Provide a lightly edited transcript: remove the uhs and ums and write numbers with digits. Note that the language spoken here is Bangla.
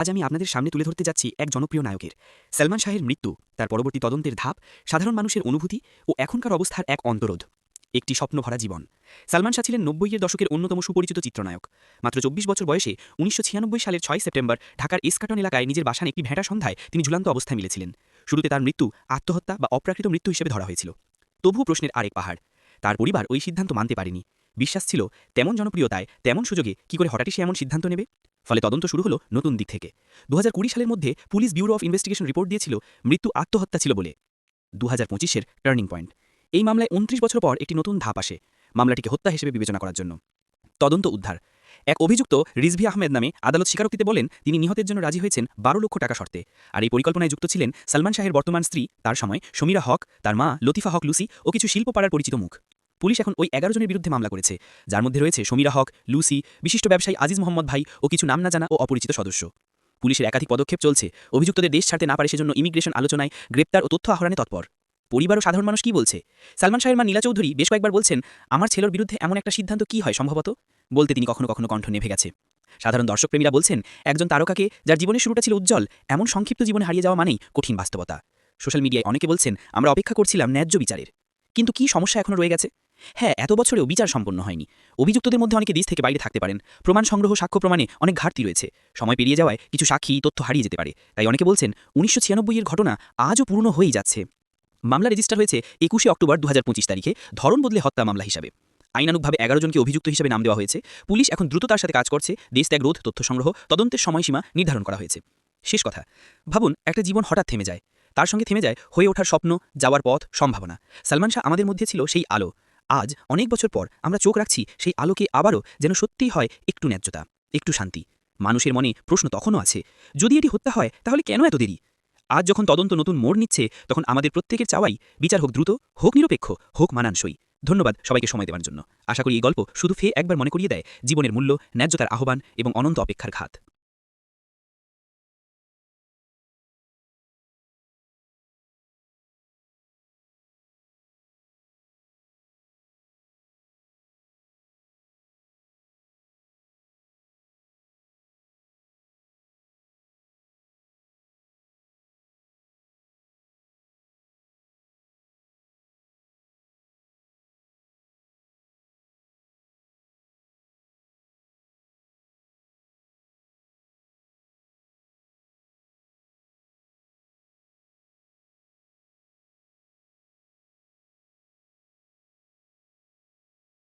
আজ আমি আপনাদের সামনে তুলে ধরতে যাচ্ছি এক জনপ্রিয় নায়কের সলমান শাহের মৃত্যু, তার পরবর্তী তদন্তের ধাপ, সাধারণ মানুষের অনুভূতি ও এখনকার অবস্থার এক অন্তরোধ। একটি স্বপ্নভরা জীবন। সলমান শাহ ছিলেন ৯০-এর দশকের অন্যতম সুপরিচিত চিত্রনায়ক। মাত্র ২৪ বছর বয়সে ১৯৯৬ সালের ৬ সেপ্টেম্বর ঢাকার এসকাটন এলাকায় নিজের বাসান একটি ভেটা সন্ধ্যায় তিনি ঝুলন্ত অবস্থায় মিলেছিলেন। শুরুতে তার মৃত্যু আত্মহত্যা বা অপ্রাকৃত মৃত্যু হিসেবে ধরা হয়েছিল। তবুও প্রশ্নের আরেক পাহাড়। তার পরিবার ওই সিদ্ধান্ত মানতে পারেনি। বিশ্বাস ছিল তেমন জনপ্রিয়তায়, তেমন সুযোগে কি করে হঠাৎই সে এমন সিদ্ধান্ত নেবে। ফলে তদন্ত শুরু হলো নতুন দিক থেকে। ২০২০ সালের মধ্যে police bureau of investigation report দিয়েছিল মৃত্যু আত্মহত্যা ছিল বলে। ২০২৫-এর টার্নিং পয়েন্ট। এই মামলায় ২৯ বছর পর একটি নতুন ধাপ আসে, মামলাটিকে হত্যা হিসেবে বিবেচনা করার জন্য। তদন্ত উদ্ধার। এক অভিযুক্ত রিজভি আহমেদ নামে আদালত স্বীকারোক্তিতে বলেন তিনি নিহতের জন্য রাজি হয়েছেন ১২ লক্ষ টাকা শর্তে। আর এই পরিকল্পনায় যুক্ত ছিলেন সলমান শাহের বর্তমান স্ত্রী, তার সময় সমীরা হক, তার মা লতিফা হক লুসি ও কিছু শিল্পপাড়ার পরিচিত মুখ। পুলিশ এখন ওই ১১ জনের বিরুদ্ধে মামলা করেছে, যার মধ্যে রয়েছে সমীরা হক, লুসি, বিশিষ্ট ব্যবসায়ী আজিজ মোহাম্মদ ভাই ও কিছু নাম না জানা ও অপরিচিত সদস্য। পুলিশের একাধিক পদক্ষেপ চলছে, অভিযুক্তদের দেশ ছাড়তে না পারে সেজন্য ইমিগ্রেশন আলোচনায়, গ্রেপ্তার ও তথ্য আহরণে তৎপর। পরিবার ও সাধারণ মানুষ কি বলছে? সলমান শাহের মা নীলা চৌধুরী বেশ কয়েকবার বলছেন, আমার ছেলের বিরুদ্ধে এমন একটা সিদ্ধান্ত কি হয় সম্ভবত, বলতে তিনি কখনো কখনো কণ্ঠ নেভে গেছে। সাধারণ দর্শকপ্রেমীরা বলছেন, একজন তারকাকে যার জীবনের শুরুটা ছিল উজ্জ্বল, এমন সংক্ষিপ্ত জীবনে হারিয়ে যাওয়া মানেই কঠিন বাস্তবতা। সোশ্যাল মিডিয়ায় অনেকে বলছেন, আমরা অপেক্ষা করছিলাম ন্যায্য বিচারের। কিন্তু কি সমস্যা এখনো রয়ে গেছে? হ্যাঁ, এত বছরেও বিচার সম্পন্ন হয়নি। অভিযুক্তদের মধ্যে অনেকে দেশ থেকে বাইরে থাকতে পারেন, প্রমাণ সংগ্রহ, সাক্ষ্য প্রমাণে অনেক ঘাটতি রয়েছে, সময় পেরিয়ে যাওয়ায় কিছু সাক্ষী, তথ্য হারিয়ে যেতে পারে। তাই অনেকে বলছেন ১৯৯৬-এর ঘটনা আজও পূর্ণ হয়েই যাচ্ছে। মামলা রেজিস্টার হয়েছে ২১শে অক্টোবর ২০২৫ তারিখে, ধরন বদলে হত্যা মামলা হিসাবে। আইনানুগভাবে ১১ জনকে অভিযুক্ত হিসেবে নাম দেওয়া হয়েছে। পুলিশ এখন দ্রুততার সাথে কাজ করছে, দেশ ত্যাগ রোধ, তথ্য সংগ্রহ, তদন্তের সময়সীমা নির্ধারণ করা হয়েছে। শেষ কথা, ভাবুন একটা জীবন হঠাৎ থেমে যায়, তার সঙ্গে থেমে যায় হয়ে ওঠার স্বপ্ন, যাওয়ার পথ, সম্ভাবনা। সলমান শাহ আমাদের মধ্যে ছিল সেই আলো। আজ অনেক বছর পর আমরা চোখ রাখছি সেই আলোকে আবারও, যেন সত্যিই হয় একটু ন্যায্যতা, একটু শান্তি। মানুষের মনে প্রশ্ন তখনও আছে, যদি এটি হত্যা হয় তাহলে কেন এত দেরি? আজ যখন তদন্ত নতুন মোড় নিচ্ছে, তখন আমাদের প্রত্যেকের চাওয়াই বিচার হোক দ্রুত, হোক নিরপেক্ষ, হোক মানানসই। ধন্যবাদ সবাইকে সময় দেওয়ার জন্য। আশা করি এই গল্প শুধু একবার মনে করিয়ে দেয় জীবনের মূল্য, ন্যায্যতার আহ্বান এবং অনন্ত অপেক্ষার ঘাত।